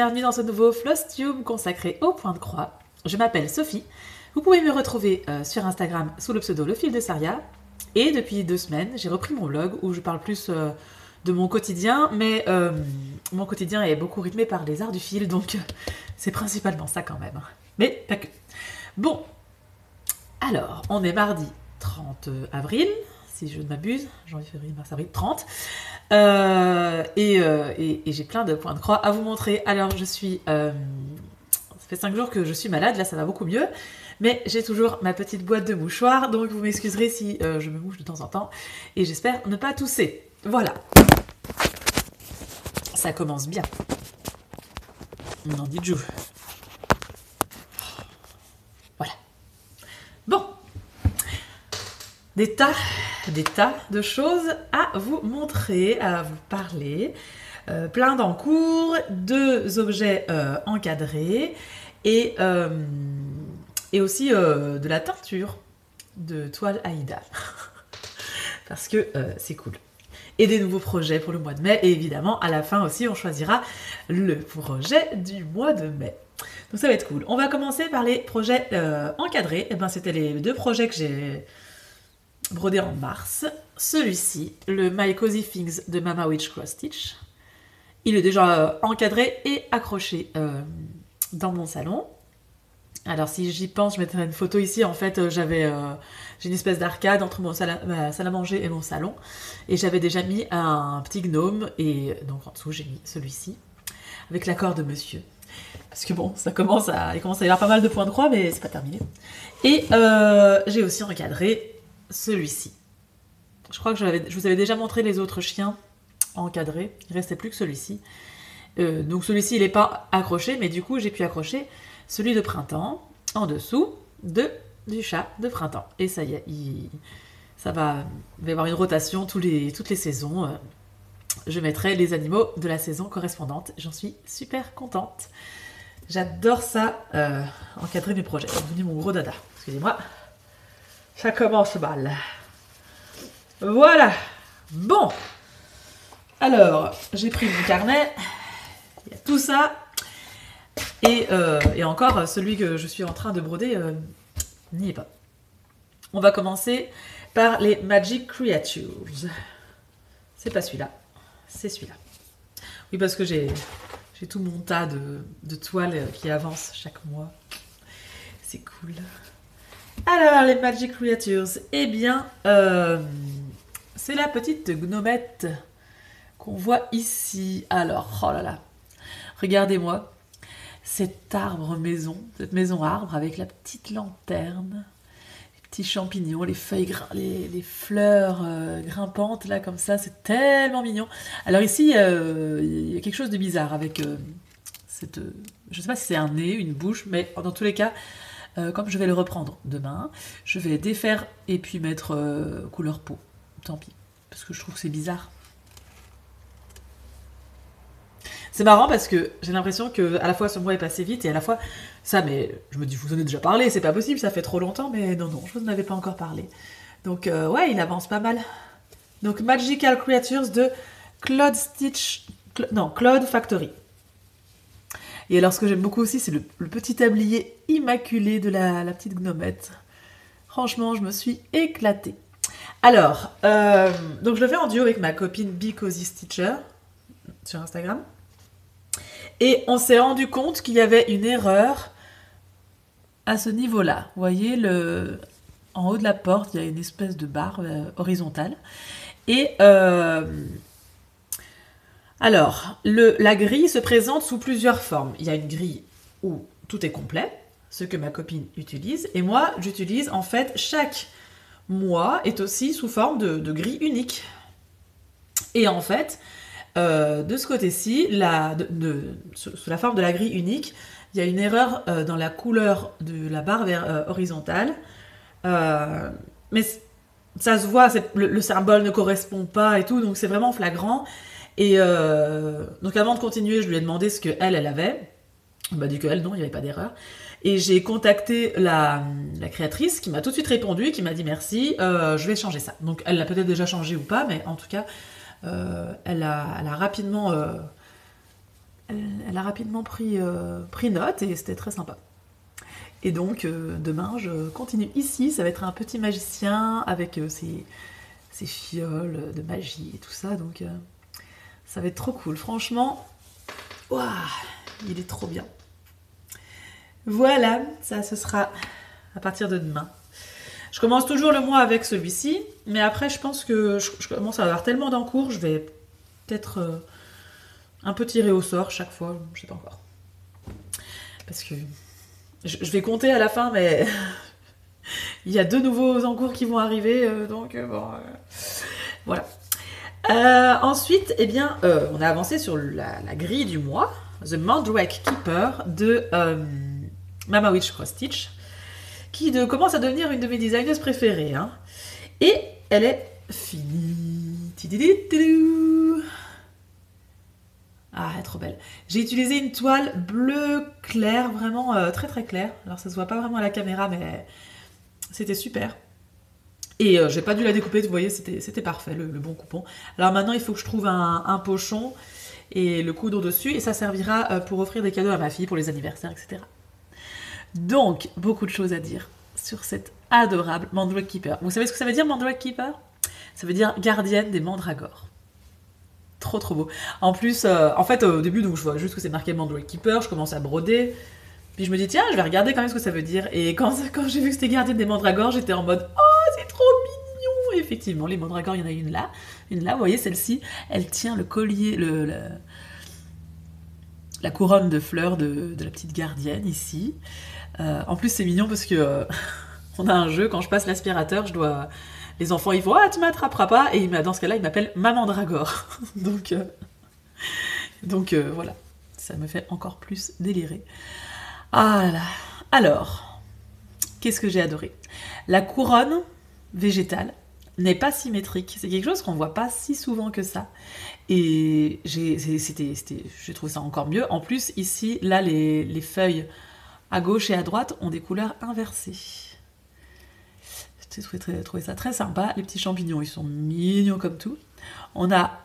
bienvenue dans ce nouveau Flosstube consacré au point de croix. Je m'appelle Sophie, vous pouvez me retrouver sur Instagram sous le pseudo Le Fil de Saria. Et depuis 2 semaines, j'ai repris mon blog où je parle plus de mon quotidien, mais mon quotidien est beaucoup rythmé par les arts du fil, donc c'est principalement ça quand même. Mais pas que. Bon, alors, on est mardi 30 avril, si je ne m'abuse, janvier, février, mars, avril, 30. Et j'ai plein de points de croix à vous montrer. Alors, je suis... ça fait 5 jours que je suis malade, là ça va beaucoup mieux. Mais j'ai toujours ma petite boîte de mouchoirs, donc vous m'excuserez si je me mouche de temps en temps. Et j'espère ne pas tousser. Voilà. Ça commence bien. On en dit Dieu. Voilà. Bon. Des tas de choses à vous montrer, à vous parler. Plein d'encours, 2 objets encadrés et aussi de la teinture de toile Aïda. Parce que c'est cool. Et des nouveaux projets pour le mois de mai. Et évidemment, à la fin aussi, on choisira le projet du mois de mai. Donc ça va être cool. On va commencer par les projets encadrés. Et ben, c'était les 2 projets que j'ai brodés en mars. Celui-ci, le My Cozy Things de Mama Witch Cross Stitch. Il est déjà encadré et accroché dans mon salon. Alors si j'y pense, je mettrai une photo ici. En fait, j'ai une espèce d'arcade entre ma salle à manger et mon salon. Et j'avais déjà mis un petit gnome. Et donc en dessous, j'ai mis celui-ci. Avec l'accord de monsieur. Parce que bon, il commence à y avoir pas mal de points de croix, mais c'est pas terminé. Et j'ai aussi encadré celui-ci. Je crois que je vous avais déjà montré les autres chiens encadrés. Il ne restait plus que celui-ci. Donc celui-ci, il n'est pas accroché, mais du coup, j'ai pu accrocher celui de printemps en dessous du chat de printemps. Et ça y est, il va y avoir une rotation toutes les saisons. Je mettrai les animaux de la saison correspondante. J'en suis super contente. J'adore ça, encadrer mes projets. C'est devenu mon gros dada. Excusez-moi. Ça commence mal. Voilà. Bon. Alors, j'ai pris mon carnet. Il y a tout ça. Et encore, celui que je suis en train de broder n'y est pas. On va commencer par les Magic Creatures. C'est pas celui-là. C'est celui-là. Oui, parce que j'ai tout mon tas de toiles qui avancent chaque mois. C'est cool. Alors, les Magic Creatures. Eh bien, c'est la petite gnomette qu'on voit ici. Alors, oh là là. Regardez-moi. Cet arbre maison, cette maison arbre avec la petite lanterne, les petits champignons, les feuilles, les fleurs grimpantes là comme ça, c'est tellement mignon. Alors ici, il y a quelque chose de bizarre avec cette, je sais pas si c'est un nez, une bouche, mais dans tous les cas, comme je vais le reprendre demain, je vais défaire et puis mettre couleur peau. Tant pis, parce que je trouve que c'est bizarre. C'est marrant parce que j'ai l'impression que à la fois ce mois est passé vite et à la fois ça, mais je me dis, vous en avez déjà parlé, c'est pas possible, ça fait trop longtemps, mais non, je vous en avais pas encore parlé. Donc ouais, il avance pas mal. Donc Magical Creatures de Claude Factory. Et alors ce que j'aime beaucoup aussi, c'est le petit tablier immaculé de la petite gnomette. Franchement, je me suis éclatée. Alors, donc je le fais en duo avec ma copine Be Cozy Stitcher sur Instagram. Et on s'est rendu compte qu'il y avait une erreur à ce niveau-là. Vous voyez, en haut de la porte, il y a une espèce de barre horizontale. Et alors, la grille se présente sous plusieurs formes. Il y a une grille où tout est complet, ce que ma copine utilise. Et moi, j'utilise en fait chaque mois est aussi sous forme de grille unique. Et en fait... de ce côté-ci, sous la forme de la grille unique, il y a une erreur dans la couleur de la barre horizontale. Mais ça se voit, le symbole ne correspond pas et tout, donc c'est vraiment flagrant. Et donc avant de continuer, je lui ai demandé ce qu'elle avait. Elle m'a dit qu'elle, non, il n'y avait pas d'erreur. Et j'ai contacté la créatrice qui m'a tout de suite répondu, qui m'a dit merci, je vais changer ça. Donc elle l'a peut-être déjà changé ou pas, mais en tout cas... elle a rapidement elle a rapidement pris note et c'était très sympa. Et donc, demain, je continue ici. Ça va être un petit magicien avec ses fioles de magie et tout ça. Donc, ça va être trop cool. Franchement, waouh, il est trop bien. Voilà, ça, ce sera à partir de demain. Je commence toujours le mois avec celui-ci. Mais après, je pense que je commence à avoir tellement d'encours. Je vais peut-être un peu tirer au sort chaque fois. Je sais pas encore. Parce que... Je vais compter à la fin, mais il y a 2 nouveaux encours qui vont arriver, donc bon, voilà. Ensuite, eh bien, on a avancé sur la grille du mois, The Mandrake Keeper de Mama Witch Cross Stitch, qui commence à devenir une de mes designers préférées. Hein. Et elle est finie. Ah, elle est trop belle. J'ai utilisé une toile bleu clair, vraiment très très claire. Alors ça se voit pas vraiment à la caméra, mais c'était super. Et j'ai pas dû la découper, vous voyez, c'était parfait, le bon coupon. Alors maintenant, il faut que je trouve un pochon et le coudre dessus, et ça servira pour offrir des cadeaux à ma fille pour les anniversaires, etc. Donc, beaucoup de choses à dire sur cette adorable Mandrake Keeper. Vous savez ce que ça veut dire, Mandrake Keeper? Ça veut dire gardienne des mandragores. Trop trop beau. En plus, en fait, au début, donc, je vois juste que c'est marqué Mandrake Keeper, je commence à broder, puis je me dis, tiens, je vais regarder quand même ce que ça veut dire. Et quand j'ai vu que c'était gardienne des mandragores, j'étais en mode, oh, c'est trop mignon. Et effectivement, les mandragores, il y en a une là, vous voyez, celle-ci, elle tient le collier, la couronne de fleurs de la petite gardienne ici. En plus, c'est mignon parce que on a un jeu, quand je passe l'aspirateur, les enfants, ils font « Ah, tu m'attraperas pas !» Et dans ce cas-là, ils m'appellent Maman Dragore. donc, voilà, ça me fait encore plus délirer. Ah là là. Alors, qu'est-ce que j'ai adoré? La couronne végétale n'est pas symétrique. C'est quelque chose qu'on voit pas si souvent que ça. Et j'ai trouvé ça encore mieux. En plus, ici, là, les feuilles à gauche et à droite ont des couleurs inversées. J'ai trouvé ça très sympa. Les petits champignons, ils sont mignons comme tout. On a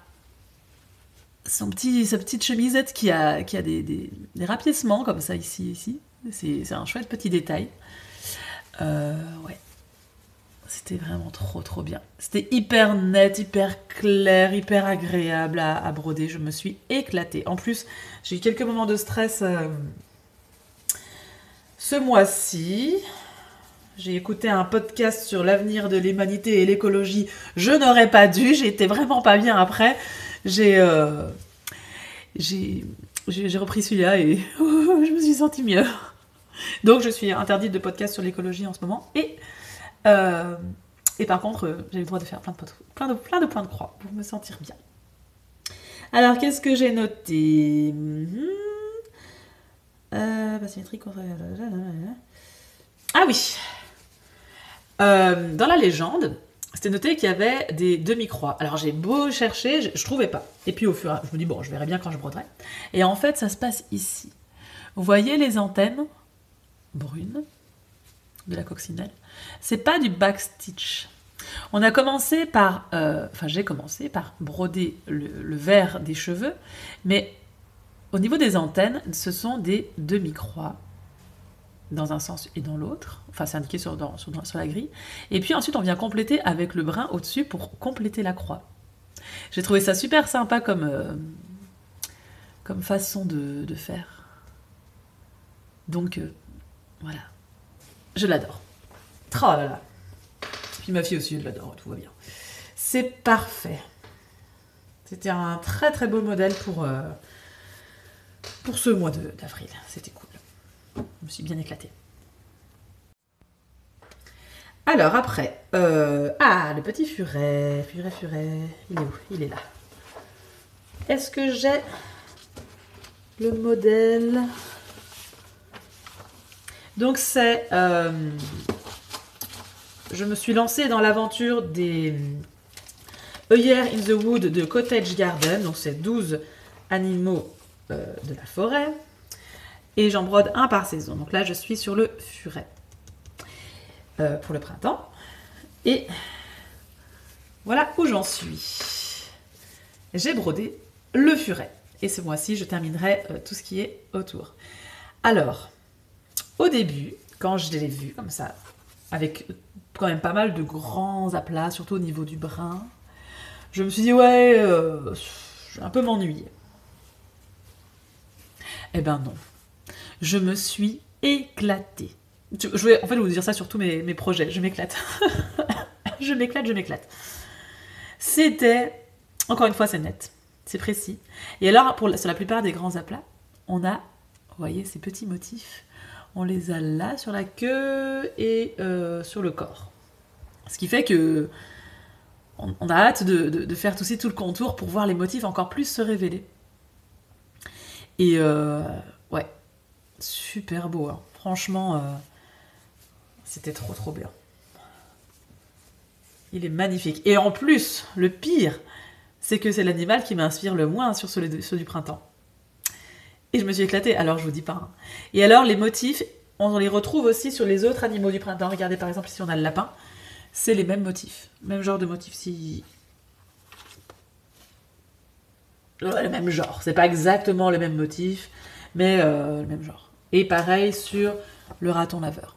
sa petite chemisette qui a des rapiécements comme ça ici. C'est un chouette petit détail. Ouais. C'était vraiment trop trop bien. C'était hyper net, hyper clair, hyper agréable à broder. Je me suis éclatée. En plus, j'ai eu quelques moments de stress ce mois-ci. J'ai écouté un podcast sur l'avenir de l'humanité et l'écologie. Je n'aurais pas dû, j'étais vraiment pas bien après. J'ai repris celui-là et je me suis sentie mieux. Donc je suis interdite de podcast sur l'écologie en ce moment. Et par contre, j'ai le droit de faire plein de points de croix pour me sentir bien. Alors, qu'est-ce que j'ai noté? Symétrique. Ah oui. Dans la légende, c'était noté qu'il y avait des demi-croix. Alors j'ai beau chercher, je trouvais pas. Et puis au fur et à mesure, je me dis bon, je verrai bien quand je broderai. Et en fait, ça se passe ici. Vous voyez les antennes brunes de la coccinelle? C'est pas du backstitch. On a commencé par, j'ai commencé par broder le vert des cheveux, mais au niveau des antennes, ce sont des demi-croix. Dans un sens et dans l'autre, enfin c'est indiqué sur la grille, et puis ensuite on vient compléter avec le brun au-dessus pour compléter la croix. J'ai trouvé ça super sympa comme façon de faire. Donc voilà, je l'adore. Oh là là. Puis ma fille aussi, elle l'adore, tout va bien. C'est parfait. C'était un très très beau modèle pour ce mois d'avril, c'était cool. Je me suis bien éclatée. Alors après, le petit furet, il est où? Il est là. Est-ce que j'ai le modèle? Donc c'est, je me suis lancée dans l'aventure des A Year in the Wood de Cottage Garden, donc c'est 12 animaux de la forêt. Et j'en brode un par saison. Donc là, je suis sur le furet pour le printemps. Et voilà où j'en suis. J'ai brodé le furet. Et ce mois-ci, je terminerai tout ce qui est autour. Alors, au début, quand je l'ai vu comme ça, avec quand même pas mal de grands aplats, surtout au niveau du brun, je me suis dit, ouais, je vais un peu m'ennuyer. Eh ben non. Je me suis éclatée. Je vais en fait vous dire ça sur tous mes projets. Je m'éclate. je m'éclate. C'était, encore une fois, c'est net. C'est précis. Et alors, sur la plupart des grands aplats, on a, vous voyez, ces petits motifs. On les a là, sur la queue et sur le corps. Ce qui fait que on a hâte de faire aussi tout le contour pour voir les motifs encore plus se révéler. Et ouais, super beau. Hein. Franchement, c'était trop bien. Il est magnifique. Et en plus, le pire, c'est que c'est l'animal qui m'inspire le moins sur ceux du printemps. Et je me suis éclatée, alors je vous dis pas. Hein. Et alors, les motifs, on les retrouve aussi sur les autres animaux du printemps. Regardez par exemple ici, on a le lapin. C'est les mêmes motifs. Même genre de motifs. Si... le même genre. C'est pas exactement le même motif, mais le même genre. Et pareil sur le raton laveur.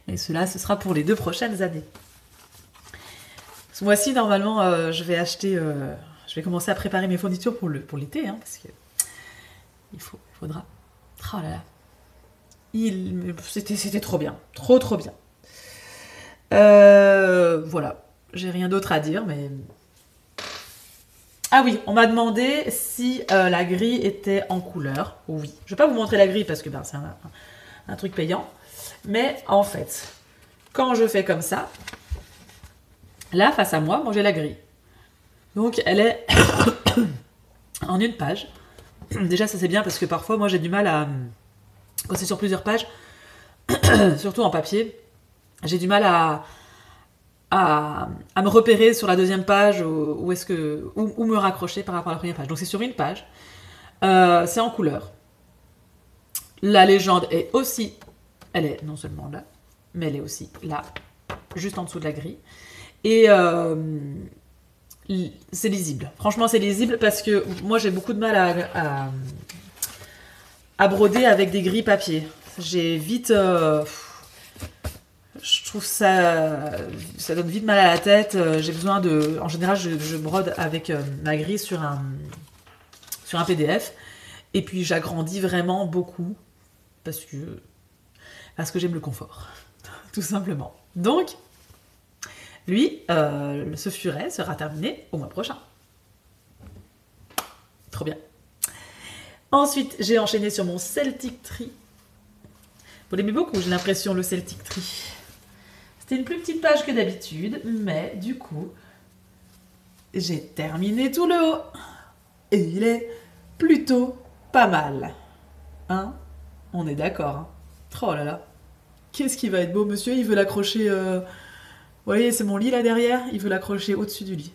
Mais cela, ce sera pour les 2 prochaines années. Ce mois-ci, normalement, je vais acheter... je vais commencer à préparer mes fournitures pour l'été, hein, parce que il faudra... Oh là là. C'était trop bien. Trop bien. Voilà. J'ai rien d'autre à dire, mais... Ah oui, on m'a demandé si la grille était en couleur. Oui. Je vais pas vous montrer la grille parce que c'est un truc payant. Mais en fait, quand je fais comme ça, là, face à moi, j'ai la grille. Donc, elle est en une page. Déjà, ça c'est bien parce que parfois, moi, j'ai du mal à... Quand c'est sur plusieurs pages, surtout en papier, j'ai du mal à me repérer sur la deuxième page où me raccrocher par rapport à la première page. Donc, c'est sur une page. C'est en couleur. La légende est aussi... Elle est non seulement là, mais elle est aussi là, juste en dessous de la grille. Et c'est lisible. Franchement, c'est lisible parce que moi, j'ai beaucoup de mal à broder avec des grilles papier. J'ai vite... je trouve ça donne vite mal à la tête. J'ai besoin de... En général, je brode avec ma grille sur un PDF. Et puis, j'agrandis vraiment beaucoup parce que j'aime le confort, tout simplement. Donc, lui, ce furet sera terminé au mois prochain. Trop bien. Ensuite, j'ai enchaîné sur mon Celtic Tree. Vous l'aimez beaucoup, j'ai l'impression, le Celtic Tree. C'était une plus petite page que d'habitude, mais du coup, j'ai terminé tout le haut. Et il est plutôt pas mal. Hein? On est d'accord, hein? Oh là là. Qu'est-ce qui va être beau, monsieur? Il veut l'accrocher... Vous voyez, c'est mon lit là derrière. Il veut l'accrocher au-dessus du lit.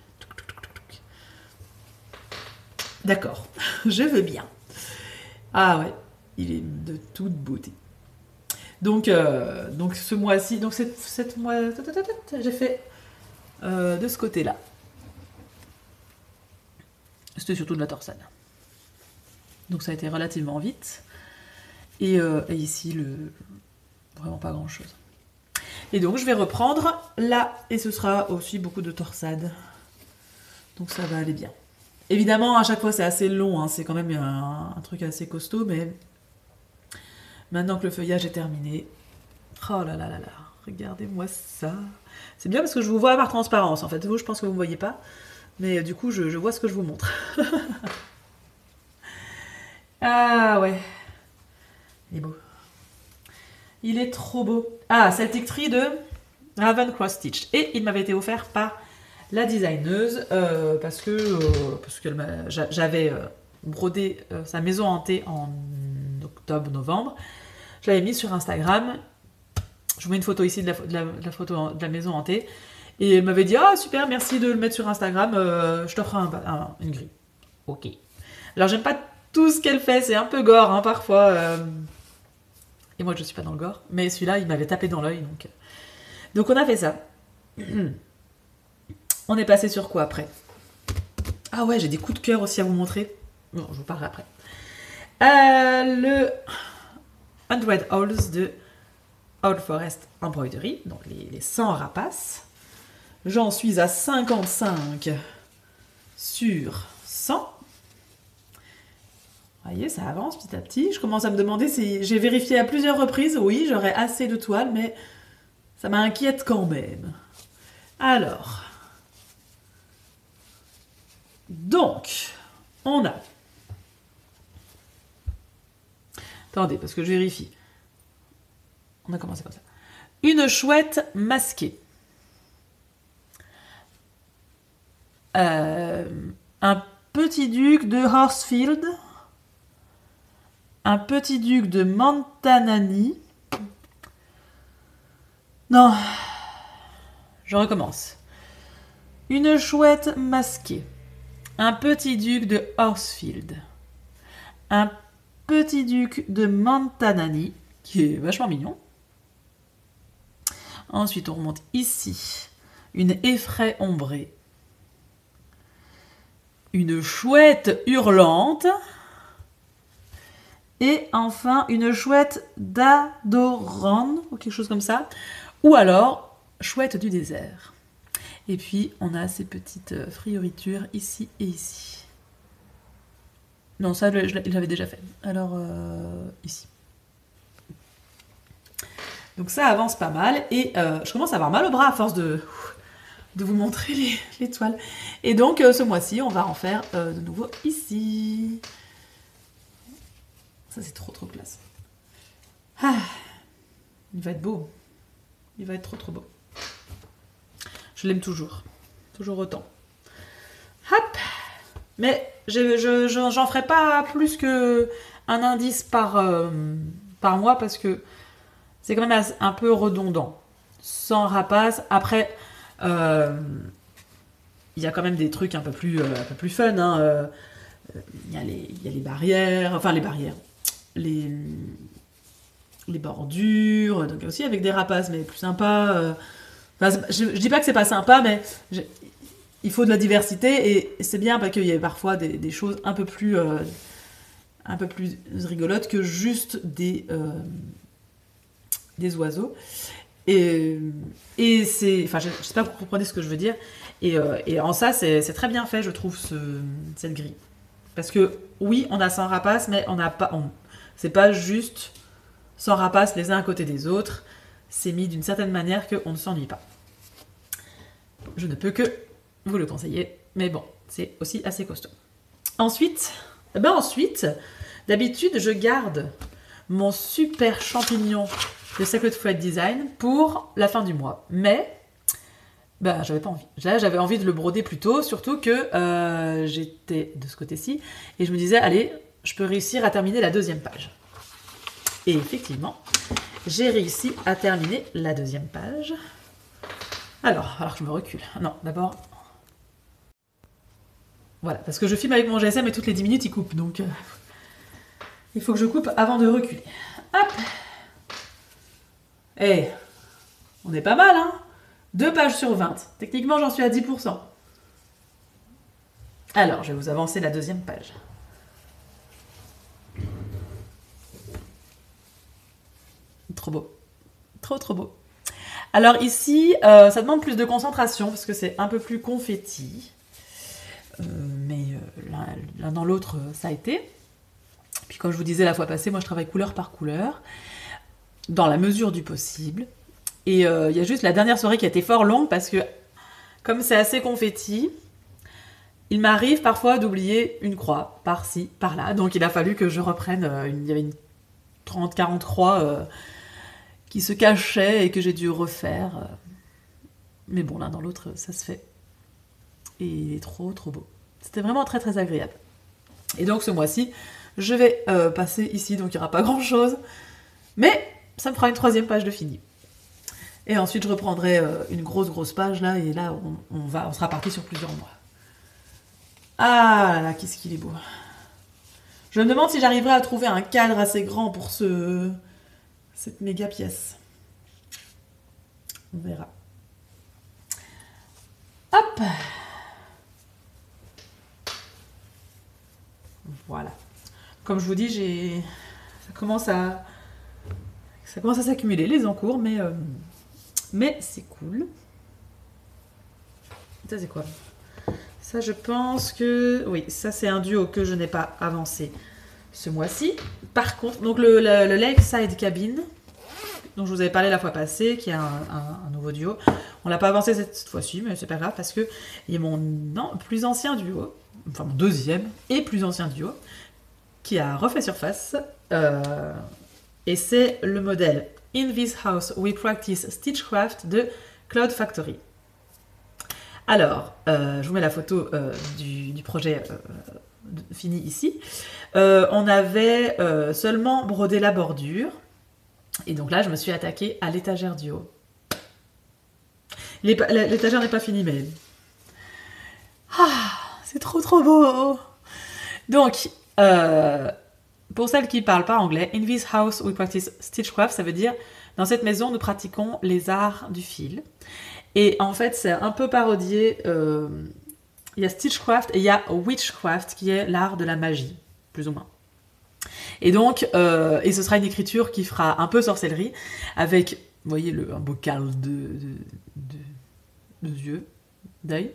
D'accord. Je veux bien. Ah ouais. Il est de toute beauté. Donc ce mois-ci... Donc cette mois... J'ai fait de ce côté-là. C'était surtout de la torsade. Donc ça a été relativement vite. Et ici, vraiment pas grand-chose. Et donc, je vais reprendre là. Et ce sera aussi beaucoup de torsade. Donc, ça va aller bien. Évidemment, à chaque fois, c'est assez long. Hein. C'est quand même un truc assez costaud. Mais maintenant que le feuillage est terminé... Oh là là là là. Regardez-moi ça. C'est bien parce que je vous vois par transparence. En fait, vous, je pense que vous ne me voyez pas. Mais du coup, je vois ce que je vous montre. Ah ouais. Il est beau. Il est trop beau. Ah, Celtic Tree de Raven Cross Stitch. Et il m'avait été offert par la designeuse parce que j'avais brodé sa maison hantée en octobre-novembre. Je l'avais mis sur Instagram. Je vous mets une photo ici de la photo de la maison hantée. Et elle m'avait dit « Ah, super, merci de le mettre sur Instagram. Je t'offre une grille. » Ok. Alors, j'aime pas tout ce qu'elle fait. C'est un peu gore, hein, parfois. Et moi, je suis pas dans le gore. Mais celui-là, il m'avait tapé dans l'œil. Donc, on a fait ça. On est passé sur quoi après? Ah ouais, j'ai des coups de cœur aussi à vous montrer. Bon, je vous parlerai après. Le 100 Holes de Old Forest Embroidery, donc les 100 rapaces. J'en suis à 55 sur 100. Vous voyez, ça avance petit à petit. Je commence à me demander si j'ai vérifié à plusieurs reprises. Oui, j'aurais assez de toile, mais ça m'inquiète quand même. Alors, donc, on a... Attendez, parce que je vérifie. On a commencé comme ça. Une chouette masquée. Un petit duc de Horsfield. Un petit duc de Montanani. Non. Je recommence. Une chouette masquée. Un petit duc de Horsfield. Un petit duc de Montanani, qui est vachement mignon. Ensuite, on remonte ici. Une effraie ombrée. Une chouette hurlante. Et enfin, une chouette d'Adoran, ou quelque chose comme ça. Ou alors, chouette du désert. Et puis, on a ces petites frioritures ici et ici. Non, ça, il l'avait déjà fait. Alors, ici. Donc ça avance pas mal. Et je commence à avoir mal au bras à force de vous montrer les toiles. Et donc, ce mois-ci, on va en faire de nouveau ici. Ça, c'est trop classe. Ah, il va être beau. Il va être trop beau. Je l'aime toujours. Toujours autant. Hop. Mais j'en ferai pas plus que un indice par mois parce que c'est quand même un peu redondant. Sans rapace. Après, il y a quand même des trucs un peu plus fun. Hein. Il y a les barrières. Enfin, les barrières. Les bordures. Donc aussi avec des rapaces, mais plus sympa. Enfin, je dis pas que c'est pas sympa, mais il faut de la diversité et c'est bien parce qu'il y a parfois des choses un peu plus rigolotes que juste des oiseaux. Et c'est... Enfin, j'espère que vous comprenez ce que je veux dire. Et en ça, c'est très bien fait, je trouve, cette grille. Parce que, oui, on a 100 rapaces, mais on n'a pas... c'est pas juste 100 rapaces les uns à côté des autres. C'est mis d'une certaine manière qu'on ne s'ennuie pas. Je ne peux que vous le conseiller, mais bon, c'est aussi assez costaud. Ensuite, d'habitude, je garde mon super champignon de Sacred Thread Design pour la fin du mois. Mais, j'avais pas envie. J'avais envie de le broder plus tôt, surtout que j'étais de ce côté-ci, et je me disais, allez, je peux réussir à terminer la deuxième page. Et effectivement, j'ai réussi à terminer la deuxième page. Alors que je me recule. Non, d'abord... Voilà, parce que je filme avec mon GSM et toutes les 10 minutes, il coupe. Donc, il faut que je coupe avant de reculer. Hop. Eh, on est pas mal, hein. 2 pages sur 20. Techniquement, j'en suis à 10%. Alors, je vais vous avancer la deuxième page. Trop beau. Trop beau. Alors ici, ça demande plus de concentration parce que c'est un peu plus confetti. Mais l'un dans l'autre, ça a été. Puis comme je vous disais la fois passée, moi je travaille couleur par couleur, dans la mesure du possible. Et il y a juste la dernière soirée qui a été fort longue parce que, comme c'est assez confetti, il m'arrive parfois d'oublier une croix, par-ci, par-là. Donc il a fallu que je reprenne, il y avait une 30-40 croix qui se cachaient et que j'ai dû refaire. Mais bon, l'un dans l'autre, ça se fait. Et il est trop beau. C'était vraiment très agréable. Et donc ce mois-ci, je vais passer ici, donc il n'y aura pas grand-chose. Mais ça me fera une 3e page de fini. Et ensuite, je reprendrai une grosse page là, et là, on sera parti sur plusieurs mois. Ah là, qu'est-ce qu'il est beau. Je me demande si j'arriverai à trouver un cadre assez grand pour cette méga pièce. On verra. Hop. Voilà. Comme je vous dis, ça commence à s'accumuler les encours, mais c'est cool. Ça, c'est quoi? Ça, je pense que... Oui, ça, c'est un duo que je n'ai pas avancé ce mois-ci. Par contre, donc le Lakeside Cabin, dont je vous avais parlé la fois passée, qui est un nouveau duo. On l'a pas avancé cette fois-ci, mais c'est pas grave, parce que il y a mon plus ancien duo, enfin mon deuxième et plus ancien duo, qui a refait surface. Et c'est le modèle In This House We Practice Stitchcraft de Cloud Factory. Alors, je vous mets la photo du projet fini ici. On avait seulement brodé la bordure. Et donc là, je me suis attaquée à l'étagère du haut. L'étagère n'est pas finie, mais... Ah, c'est trop beau. Donc, pour celles qui ne parlent pas anglais, In this house we practice stitchcraft, ça veut dire, dans cette maison, nous pratiquons les arts du fil. Et en fait, c'est un peu parodié. Il y a stitchcraft et il y a witchcraft, qui est l'art de la magie, plus ou moins. Et donc, et ce sera une écriture qui fera un peu sorcellerie, avec, vous voyez, un bocal d'œil,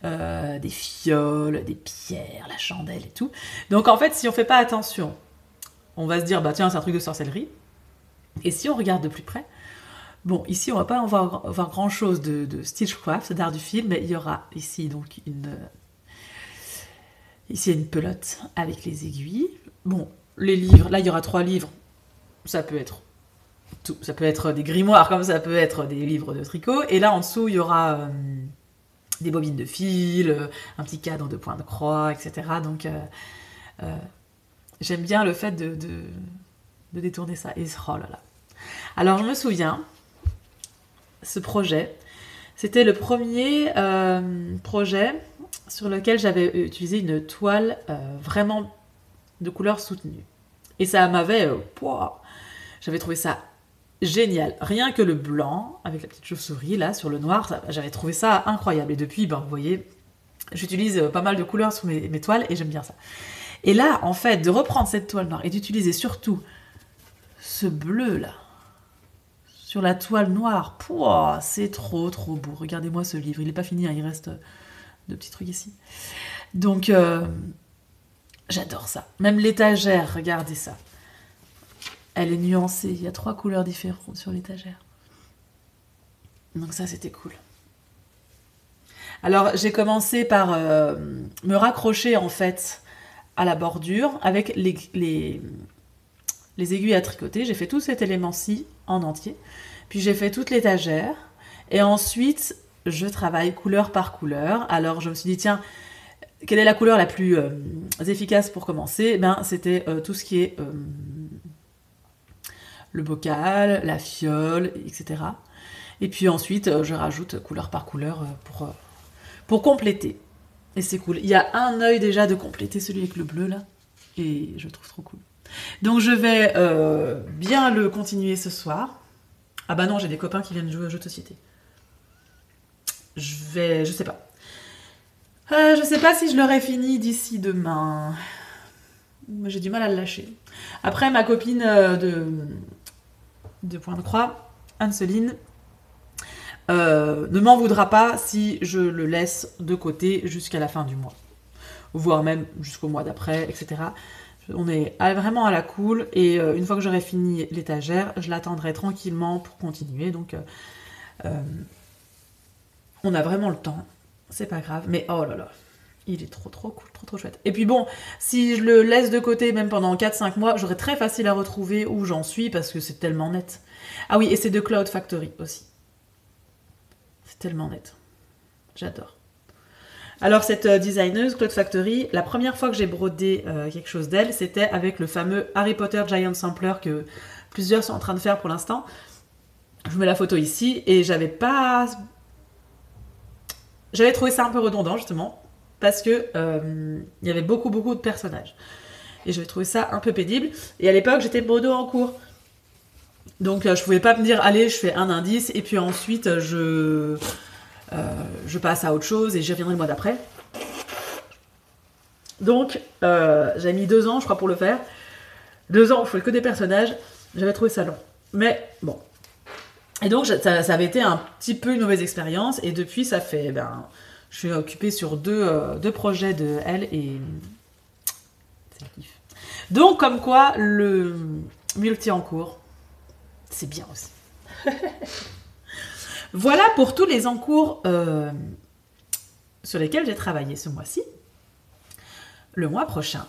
des fioles, des pierres, la chandelle et tout. Donc en fait, si on fait pas attention, on va se dire, bah tiens, c'est un truc de sorcellerie. Et si on regarde de plus près, bon, ici, on va pas voir grand-chose de stitchcraft, d'art du fil, mais il y aura ici donc ici, il y a une pelote avec les aiguilles. Bon, les livres, là il y aura 3 livres, ça peut être tout, ça peut être des grimoires comme ça peut être des livres de tricot, et là en dessous il y aura des bobines de fil, un petit cadre de points de croix, etc. Donc j'aime bien le fait de détourner ça, et oh là là. Alors je me souviens, ce projet, c'était le premier projet sur lequel j'avais utilisé une toile vraiment de couleur soutenue. Et ça m'avait... j'avais trouvé ça génial. Rien que le blanc, avec la petite chauve-souris, là, sur le noir, j'avais trouvé ça incroyable. Et depuis, ben, vous voyez, j'utilise pas mal de couleurs sur mes toiles et j'aime bien ça. Et là, en fait, de reprendre cette toile noire et d'utiliser surtout ce bleu-là, sur la toile noire, c'est trop beau. Regardez-moi ce livre, il n'est pas fini, hein, il reste 2 petits trucs ici. Donc... j'adore ça. Même l'étagère, regardez ça. Elle est nuancée. Il y a 3 couleurs différentes sur l'étagère. Donc ça, c'était cool. Alors, j'ai commencé par me raccrocher, en fait, à la bordure avec les aiguilles à tricoter. J'ai fait tout cet élément-ci en entier. Puis, j'ai fait toute l'étagère. Et ensuite, je travaille couleur par couleur. Alors, je me suis dit, tiens... Quelle est la couleur la plus efficace pour commencer? Ben, c'était tout ce qui est le bocal, la fiole, etc. Et puis ensuite, je rajoute couleur par couleur pour compléter. Et c'est cool. Il y a un œil déjà de compléter, celui avec le bleu là. Et je trouve trop cool. Donc je vais bien le continuer ce soir. Ah bah non, j'ai des copains qui viennent jouer aux jeux de société. Je sais pas. Je sais pas si je l'aurai fini d'ici demain. J'ai du mal à le lâcher. Après, ma copine de Point de Croix, Anne-Soline, ne m'en voudra pas si je le laisse de côté jusqu'à la fin du mois. Voire même jusqu'au mois d'après, etc. On est vraiment à la cool. Et une fois que j'aurai fini l'étagère, je l'attendrai tranquillement pour continuer. Donc, on a vraiment le temps. C'est pas grave, mais oh là là, il est trop cool, trop chouette. Et puis bon, si je le laisse de côté même pendant 4-5 mois, j'aurai très facile à retrouver où j'en suis parce que c'est tellement net. Ah oui, et c'est de Cloud Factory aussi. C'est tellement net. J'adore. Alors cette designeuse, Cloud Factory, la première fois que j'ai brodé quelque chose d'elle, c'était avec le fameux Harry Potter Giant Sampler que plusieurs sont en train de faire pour l'instant. Je vous mets la photo ici, et j'avais trouvé ça un peu redondant, justement, parce que il y avait beaucoup de personnages. Et j'avais trouvé ça un peu pénible. Et à l'époque, j'étais mono en cours. Donc, je pouvais pas me dire, allez, je fais un indice, et puis ensuite, je passe à autre chose, et j'y reviendrai le mois d'après. Donc, j'ai mis 2 ans, je crois, pour le faire. 2 ans, je fais que des personnages. J'avais trouvé ça long. Mais bon. Et donc, ça avait été un petit peu une mauvaise expérience. Et depuis, ça fait... je suis occupée sur deux projets de elle et... C'est le kiff. Donc, comme quoi, le multi en cours, c'est bien aussi. Voilà pour tous les encours sur lesquels j'ai travaillé ce mois-ci. Le mois prochain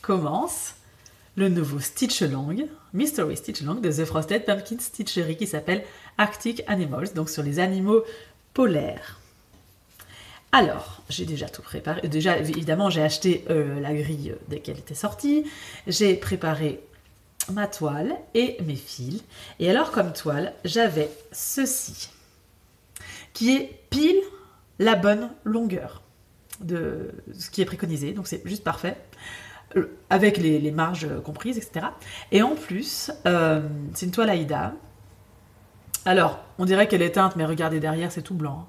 commence le nouveau Stitch Along, Mystery Stitch Along de The Frosted Pumpkin Stitchery qui s'appelle Arctic Animals, donc sur les animaux polaires. Alors, j'ai déjà tout préparé. Déjà, évidemment, j'ai acheté la grille dès qu'elle était sortie. J'ai préparé ma toile et mes fils. Et alors, comme toile, j'avais ceci, qui est pile la bonne longueur de ce qui est préconisé. Donc, c'est juste parfait, avec les marges comprises, etc. Et en plus, c'est une toile Aïda. Alors, on dirait qu'elle est teinte, mais regardez derrière, c'est tout blanc.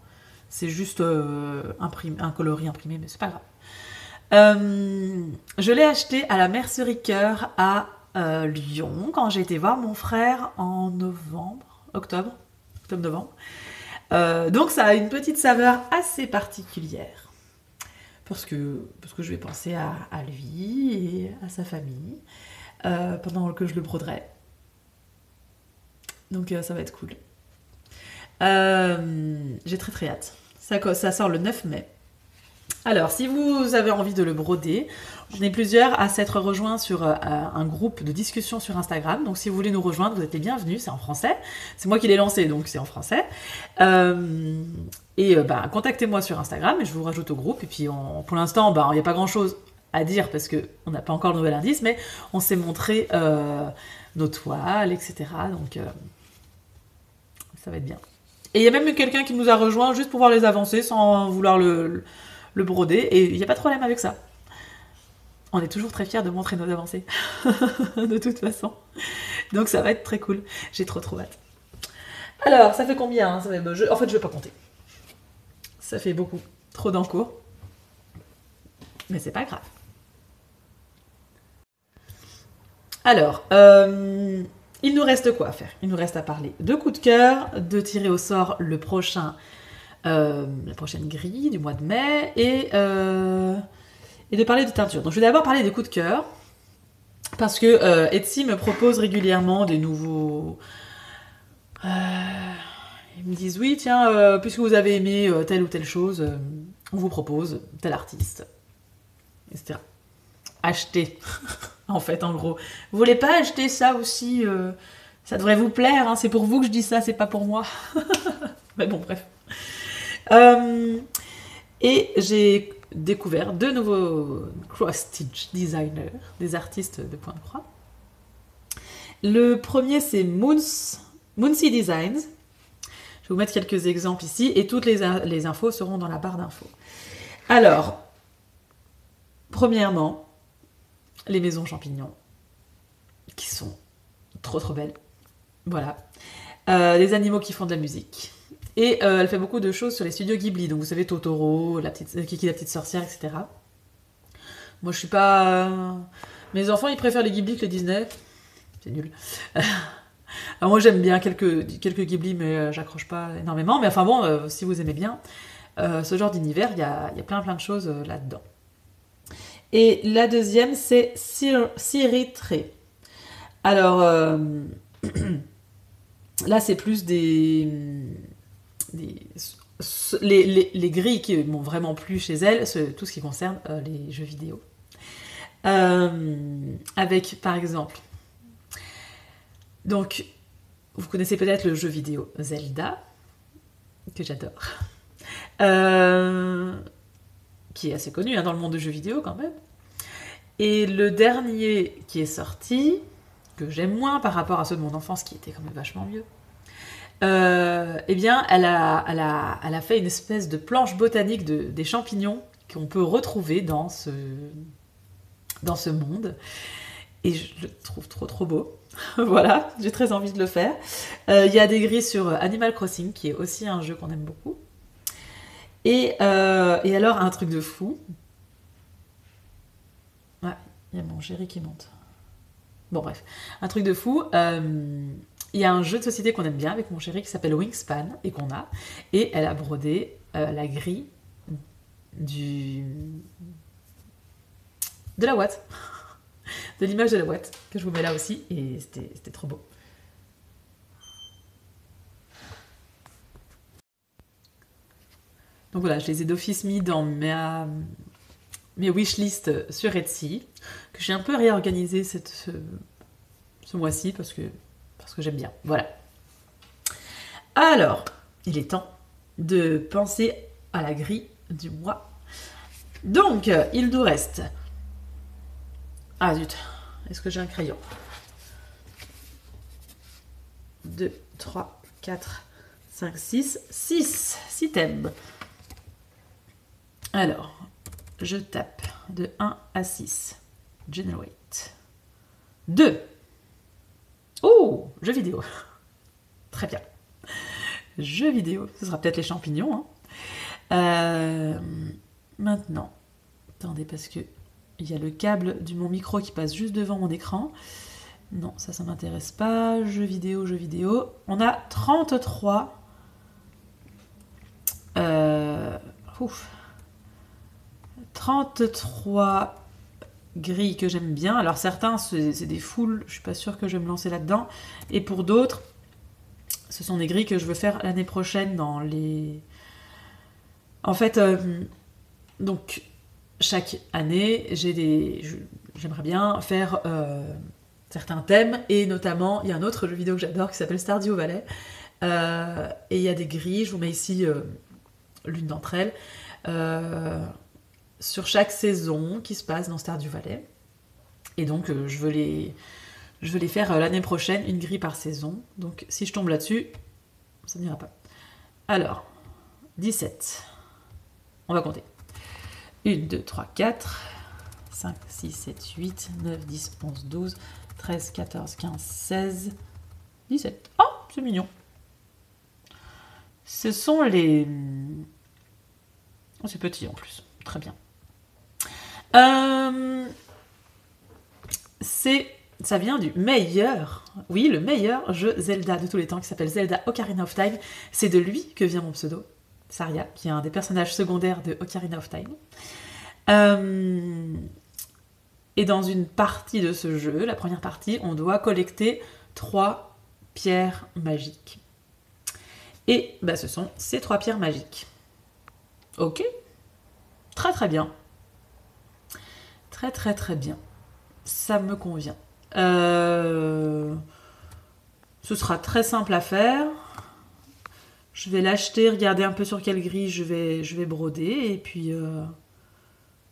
C'est juste un coloris imprimé, mais c'est pas grave. Je l'ai acheté à la Mercerie Cœur à Lyon, quand j'ai été voir mon frère en octobre-novembre. Donc ça a une petite saveur assez particulière. Parce que je vais penser à lui et à sa famille pendant que je le broderai. Donc ça va être cool. J'ai très très hâte. Ça sort le 9 mai. Alors, si vous avez envie de le broder, j'en ai plusieurs à s'être rejoints sur un groupe de discussion sur Instagram. Donc, si vous voulez nous rejoindre, vous êtes les bienvenus. C'est en français. C'est moi qui l'ai lancé, donc c'est en français. Contactez-moi sur Instagram et je vous rajoute au groupe. Et puis, pour l'instant, il n'y a pas grand-chose à dire parce qu'on n'a pas encore le nouvel indice, mais on s'est montré nos toiles, etc. Donc, ça va être bien. Et il y a même quelqu'un qui nous a rejoint juste pour voir les avancées sans vouloir le broder. Et il n'y a pas de problème avec ça. On est toujours très fiers de montrer nos avancées. De toute façon. Donc ça va être très cool. J'ai trop hâte. Alors, ça fait combien hein, en fait, je vais pas compter. Ça fait beaucoup. Trop d'encours. Mais c'est pas grave. Alors, il nous reste quoi à faire? Il nous reste à parler de coup de cœur, de tirer au sort la prochaine grille du mois de mai et de parler de teinture. Donc je vais d'abord parler des coups de cœur parce que Etsy me propose régulièrement des nouveaux... ils me disent oui tiens, puisque vous avez aimé telle ou telle chose, on vous propose tel artiste, etc. Achetez. En fait, en gros. Vous voulez pas acheter ça aussi ça devrait vous plaire, hein, c'est pour vous que je dis ça, c'est pas pour moi. Mais bon, bref. Et j'ai découvert 2 nouveaux cross-stitch designers, des artistes de point de croix. Le premier, c'est Moonsea Designs. Je vais vous mettre quelques exemples ici, et toutes les infos seront dans la barre d'infos. Alors, premièrement, les maisons champignons, qui sont trop belles. Voilà. Les animaux qui font de la musique. Et elle fait beaucoup de choses sur les studios Ghibli. Donc vous savez, Totoro, Kiki la petite sorcière, etc. Moi je suis pas... Mes enfants ils préfèrent les Ghibli que les Disney. C'est nul. Alors moi j'aime bien quelques Ghibli, mais j'accroche pas énormément. Mais enfin bon, si vous aimez bien ce genre d'univers, il y a plein de choses là-dedans. Et la deuxième, c'est Siritre. Alors, là, c'est plus les grilles qui m'ont vraiment plu chez elle, tout ce qui concerne les jeux vidéo. Avec, par exemple, donc, vous connaissez peut-être le jeu vidéo Zelda, que j'adore. Qui est assez connu hein, dans le monde du jeu vidéo quand même. Et le dernier qui est sorti, que j'aime moins par rapport à ceux de mon enfance qui étaient quand même vachement mieux, eh bien elle a fait une espèce de planche botanique des champignons qu'on peut retrouver dans ce monde. Et je le trouve trop beau. Voilà, j'ai très envie de le faire. Il y a des grilles sur Animal Crossing, qui est aussi un jeu qu'on aime beaucoup. Et alors, un truc de fou, Il y a mon chéri qui monte. Bon bref, un truc de fou. Il y a un jeu de société qu'on aime bien avec mon chéri qui s'appelle Wingspan et qu'on a. Et elle a brodé la grille de la Watt. De l'image de la Watt, que je vous mets là aussi. Et c'était trop beau. Donc voilà, je les ai d'office mis dans mes wishlist sur Etsy, que j'ai un peu réorganisé ce mois-ci parce que j'aime bien. Voilà. Alors, il est temps de penser à la grille du mois. Donc, il nous reste... Ah zut, est-ce que j'ai un crayon? 2, 3, 4, 5, 6, 6 thèmes. Alors, je tape de 1 à 6. Generate. 2. Oh, jeux vidéo. Très bien. Jeux vidéo, ce sera peut-être les champignons. Hein. Maintenant, attendez, parce que il y a le câble de mon micro qui passe juste devant mon écran. Non, ça m'intéresse pas. Jeux vidéo, jeux vidéo. On a 33. Ouf. 33 grilles que j'aime bien. Alors certains, c'est des foules, je suis pas sûre que je vais me lancer là-dedans. Et pour d'autres, ce sont des grilles que je veux faire l'année prochaine dans les... En fait, donc, chaque année, j'aimerais bien faire certains thèmes. Et notamment, il y a un autre jeu vidéo que j'adore qui s'appelle Stardew Valley. Et il y a des grilles, je vous mets ici l'une d'entre elles. Sur chaque saison qui se passe dans Stardew Valley. Et donc, je veux les faire l'année prochaine, une grille par saison. Donc, si je tombe là-dessus, ça n'ira pas. Alors, 17. On va compter. 1, 2, 3, 4, 5, 6, 7, 8, 9, 10, 11, 12, 13, 14, 15, 16, 17. Oh, c'est mignon. Ce sont les... Oh, c'est petit en plus. Très bien. Ça vient du meilleur, oui, le meilleur jeu Zelda de tous les temps qui s'appelle Zelda Ocarina of Time. C'est de lui que vient mon pseudo, Saria, qui est un des personnages secondaires de Ocarina of Time. Et dans une partie de ce jeu, la première partie, on doit collecter 3 pierres magiques. Et bah, ce sont ces 3 pierres magiques. Ok, très très bien. Très très très bien. Ça me convient. Ce sera très simple à faire. Je vais l'acheter, regarder un peu sur quelle grille je vais broder. Et puis...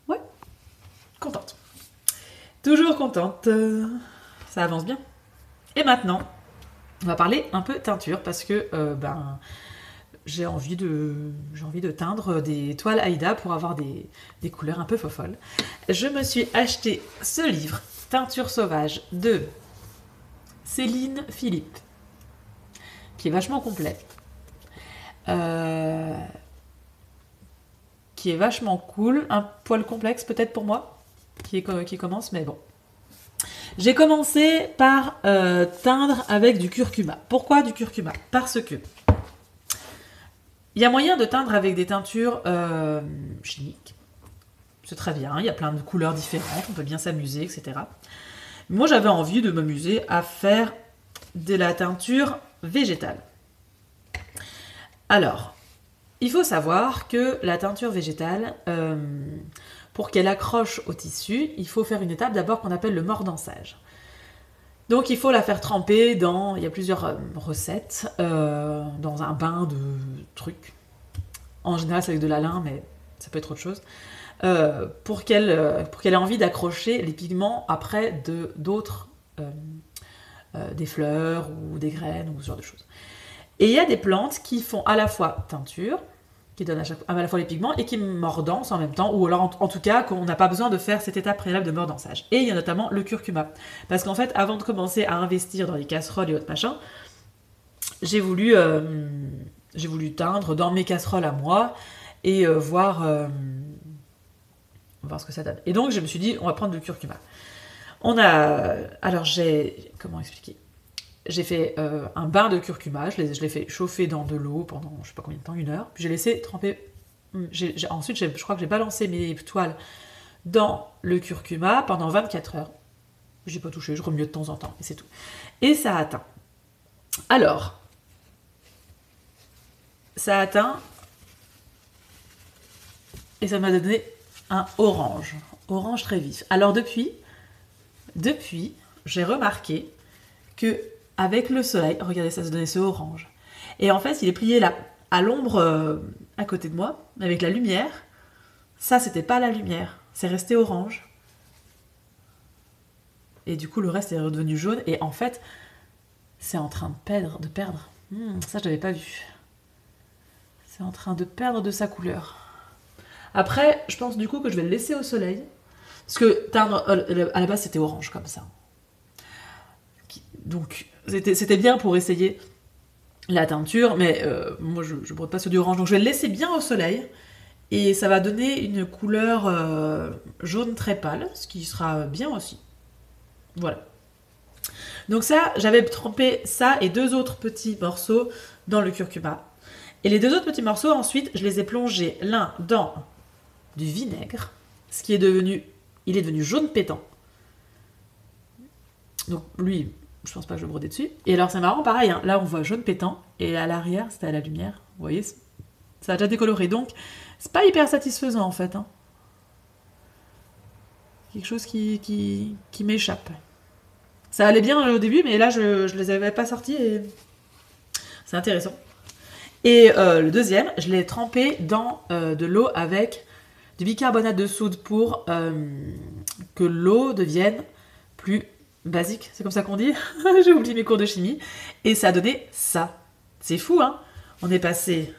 ouais, contente. Toujours contente. Ça avance bien. Et maintenant, on va parler un peu teinture parce que j'ai envie de teindre des toiles Aïda pour avoir des couleurs un peu folles. Je me suis acheté ce livre, Teinture sauvage, de Céline Philippe, qui est vachement complet, qui est vachement cool, un poil complexe peut-être pour moi, qui commence, mais bon. J'ai commencé par teindre avec du curcuma. Pourquoi du curcuma? Parce que il y a moyen de teindre avec des teintures chimiques. C'est très bien, il y a plein de couleurs différentes, on peut bien s'amuser, etc. Moi, j'avais envie de m'amuser à faire de la teinture végétale. Alors, il faut savoir que la teinture végétale, pour qu'elle accroche au tissu, il faut faire une étape d'abord qu'on appelle le mordançage. Donc il faut la faire tremper dans, il y a plusieurs recettes, dans un bain de trucs. En général c'est avec de la lin, mais ça peut être autre chose. Pour qu'elle ait envie d'accrocher les pigments après d'autres, des fleurs ou des graines ou ce genre de choses. Et il y a des plantes qui font à la fois teinture, qui donnent à la fois les pigments et qui mordancent en même temps, ou alors en tout cas qu'on n'a pas besoin de faire cette étape préalable de mordançage. Et il y a notamment le curcuma. Parce qu'en fait, avant de commencer à investir dans les casseroles et autres machins, j'ai voulu teindre dans mes casseroles à moi et voir ce que ça donne. Et donc je me suis dit, on va prendre du curcuma. Alors comment expliquer? J'ai fait un bain de curcuma, je l'ai fait chauffer dans de l'eau pendant je sais pas combien de temps, 1 heure, puis j'ai laissé tremper. Ensuite, je crois que j'ai balancé mes toiles dans le curcuma pendant 24 heures. J'ai pas touché, je remue de temps en temps, et c'est tout. Et ça a atteint. Alors, ça a atteint, et ça m'a donné un orange très vif. Alors depuis, j'ai remarqué que avec le soleil, regardez, ça se donnait ce orange. Et en fait, il est plié là, à l'ombre à côté de moi, avec la lumière. Ça, c'était pas la lumière, c'est resté orange. Et du coup, le reste est redevenu jaune. Et en fait, c'est en train de perdre. Ça, je l'avais pas vu. C'est en train de perdre de sa couleur. Après, je pense du coup que je vais le laisser au soleil. Parce que teindre, à la base, c'était orange comme ça. Donc, c'était bien pour essayer la teinture, mais moi, je ne brode pas sur du orange. Donc, je vais le laisser bien au soleil. Et ça va donner une couleur jaune très pâle, ce qui sera bien aussi. Voilà. Donc ça, j'avais trempé ça et 2 autres petits morceaux dans le curcuma. Et les 2 autres petits morceaux, ensuite, je les ai plongés l'un dans du vinaigre, il est devenu jaune pétant. Donc lui, je pense pas que je vais broder dessus. Et alors c'est marrant, pareil, hein, là on voit jaune pétant, et à l'arrière, c'était à la lumière. Vous voyez, ça a déjà décoloré. Donc, c'est pas hyper satisfaisant en fait. Hein. Quelque chose qui m'échappe. Ça allait bien au début, mais là je les avais pas sortis et c'est intéressant. Et le deuxième, je l'ai trempé dans de l'eau avec du bicarbonate de soude pour que l'eau devienne plus basique. C'est comme ça qu'on dit. J'ai oublié mes cours de chimie. Et ça a donné ça. C'est fou, hein? On est passé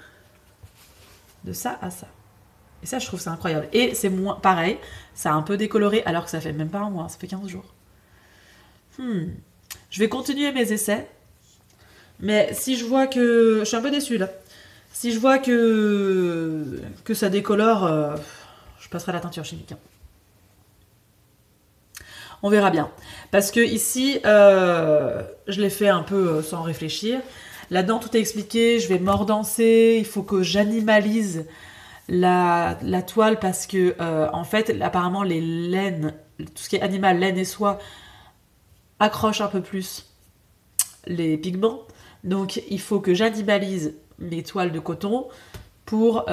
de ça à ça. Et ça, je trouve ça incroyable. Et c'est moins pareil, ça a un peu décoloré alors que ça fait même pas un mois, ça fait 15 jours. Je vais continuer mes essais. Mais si je vois que... Je suis un peu déçue là. Si je vois que ça décolore, je passerai à la teinture chimique. On verra bien. Parce que ici, je l'ai fait un peu sans réfléchir. Là-dedans, tout est expliqué. Je vais mordancer. Il faut que j'animalise la toile parce que, en fait, apparemment, les laines, tout ce qui est animal, laine et soie, accroche un peu plus les pigments. Donc il faut que j'animalise mes toiles de coton pour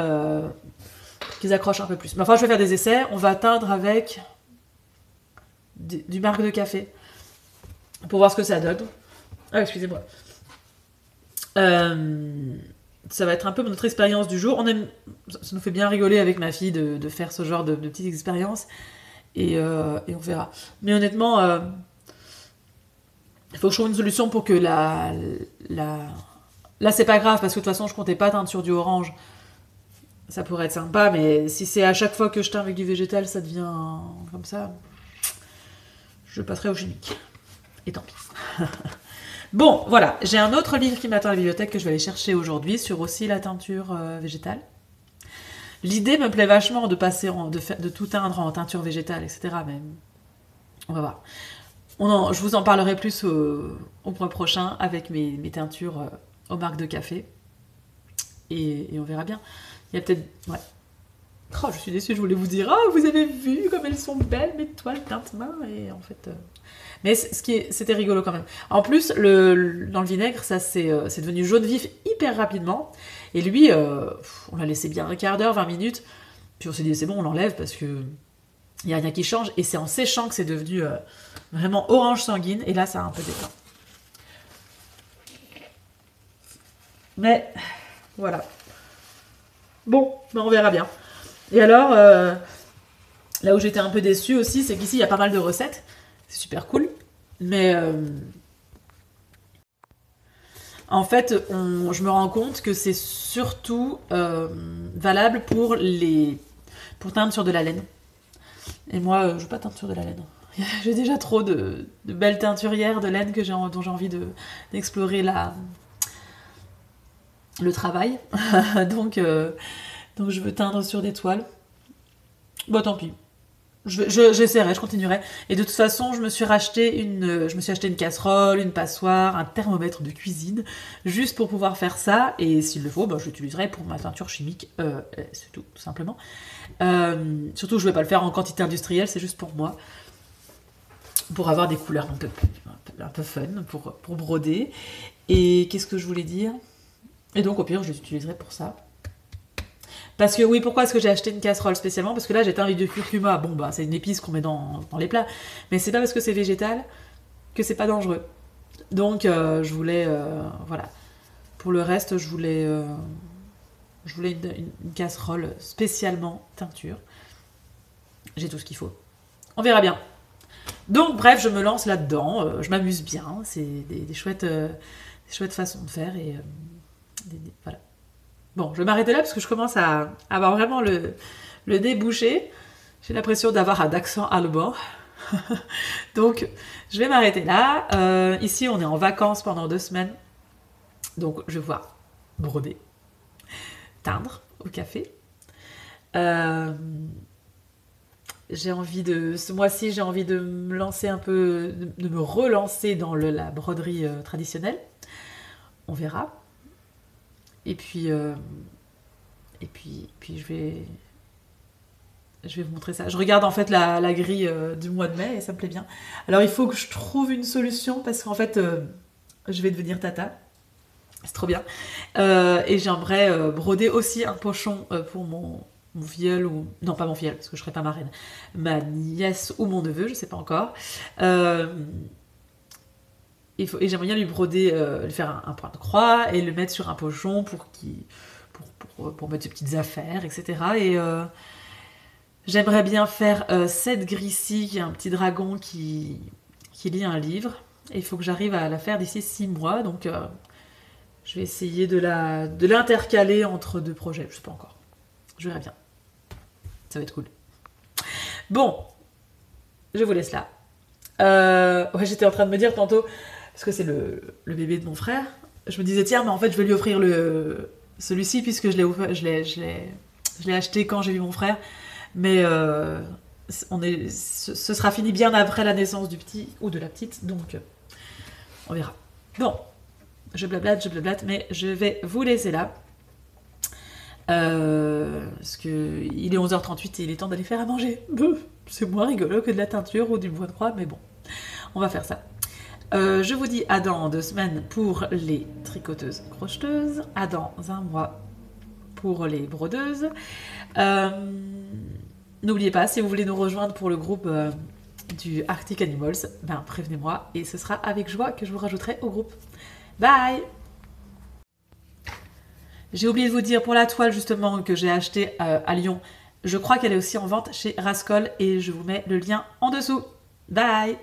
qu'ils accrochent un peu plus. Mais enfin, je vais faire des essais. On va teindre avec du marc de café pour voir ce que ça donne. Ah, excusez-moi. Ça va être un peu notre expérience du jour. Ça nous fait bien rigoler avec ma fille de faire ce genre de petites expériences. Et on verra. Mais honnêtement... il faut que je trouve une solution pour que Là, c'est pas grave, parce que de toute façon, je comptais pas teindre sur du orange. Ça pourrait être sympa, mais si c'est à chaque fois que je teins avec du végétal, ça devient comme ça, je passerai au chimique. Et tant pis. Bon, voilà. J'ai un autre livre qui m'attend à la bibliothèque que je vais aller chercher aujourd'hui, sur aussi la teinture végétale. L'idée me plaît vachement de passer, de tout teindre en teinture végétale, etc. Mais on va voir. Je vous en parlerai plus au mois prochain avec mes teintures aux marques de café. Et on verra bien. Il y a peut-être... Ouais. Oh, je suis déçue, je voulais vous dire, oh, vous avez vu comme elles sont belles, mes toiles teinte main. Et en fait... Mais c'était rigolo quand même. En plus, dans le vinaigre, ça c'est devenu jaune vif hyper rapidement. Et lui, on l'a laissé bien un quart d'heure, 20 minutes. Puis on s'est dit, c'est bon, on l'enlève parce que... il n'y a rien qui change, et c'est en séchant que c'est devenu vraiment orange sanguine, et là ça a un peu déteint. Mais voilà. Bon, ben on verra bien. Et alors, là où j'étais un peu déçue aussi, c'est qu'ici il y a pas mal de recettes, c'est super cool, mais en fait, je me rends compte que c'est surtout valable pour teindre sur de la laine. Et moi, je veux pas teindre sur de la laine. J'ai déjà trop de belles teinturières de laine dont j'ai envie d'explorer le travail. donc je veux teindre sur des toiles. Bon, tant pis. J'essaierai, je continuerai. Et de toute façon, je me suis acheté une casserole, une passoire, un thermomètre de cuisine, juste pour pouvoir faire ça. Et s'il le faut, bah, je l'utiliserai pour ma teinture chimique. C'est tout simplement. Surtout, je vais pas le faire en quantité industrielle, c'est juste pour moi. Pour avoir des couleurs un peu fun, pour broder. Et qu'est-ce que je voulais dire? Et donc, au pire, je les utiliserai pour ça. Parce que oui, pourquoi est-ce que j'ai acheté une casserole spécialement? Parce que là, j'ai envie de curcuma. Bon, bah, c'est une épice qu'on met dans les plats. Mais c'est pas parce que c'est végétal que c'est pas dangereux. Donc, je voulais... voilà. Pour le reste, je voulais une casserole spécialement teinture. J'ai tout ce qu'il faut. On verra bien. Donc, bref, je me lance là-dedans. Je m'amuse bien. C'est des chouettes façons de faire. Et voilà. Bon, je vais m'arrêter là parce que je commence à avoir vraiment le débouché. J'ai l'impression d'avoir un accent allemand. Donc, je vais m'arrêter là. Ici, on est en vacances pendant 2 semaines. Donc, je vais voir broder, teindre au café. Ce mois-ci, j'ai envie de me lancer un peu, de me relancer dans la broderie traditionnelle. On verra. Et puis je vais vous montrer ça. Je regarde en fait la grille du mois de mai et ça me plaît bien. Alors il faut que je trouve une solution parce qu'en fait je vais devenir tata. C'est trop bien. Et j'aimerais broder aussi un pochon pour mon filleul ou... Non, pas mon filleul parce que je serai pas marraine. Ma nièce ou mon neveu, je sais pas encore. Et j'aimerais bien lui broder, lui faire un point de croix et le mettre sur un pochon pour mettre ses petites affaires, etc. Et j'aimerais bien faire Seth Grissy, qui est un petit dragon qui lit un livre. Et il faut que j'arrive à la faire d'ici 6 mois. Donc je vais essayer de l'intercaler entre 2 projets. Je sais pas encore. Je verrai bien. Ça va être cool. Bon, je vous laisse là. Ouais, j'étais en train de me dire tantôt, parce que c'est le bébé de mon frère, je me disais tiens, mais en fait je vais lui offrir celui-ci puisque je l'ai acheté quand j'ai vu mon frère, mais ce sera fini bien après la naissance du petit ou de la petite, donc on verra. Bon, je blablate, mais je vais vous laisser là. Parce que il est 11h38 et il est temps d'aller faire à manger. C'est moins rigolo que de la teinture ou du bois de croix, mais bon, on va faire ça. Je vous dis à dans 2 semaines pour les tricoteuses crocheteuses, à dans 1 mois pour les brodeuses. N'oubliez pas, si vous voulez nous rejoindre pour le groupe du Arctic Animals, ben prévenez-moi et ce sera avec joie que je vous rajouterai au groupe. Bye! J'ai oublié de vous dire pour la toile justement que j'ai achetée à Lyon, je crois qu'elle est aussi en vente chez Rascol et je vous mets le lien en dessous. Bye!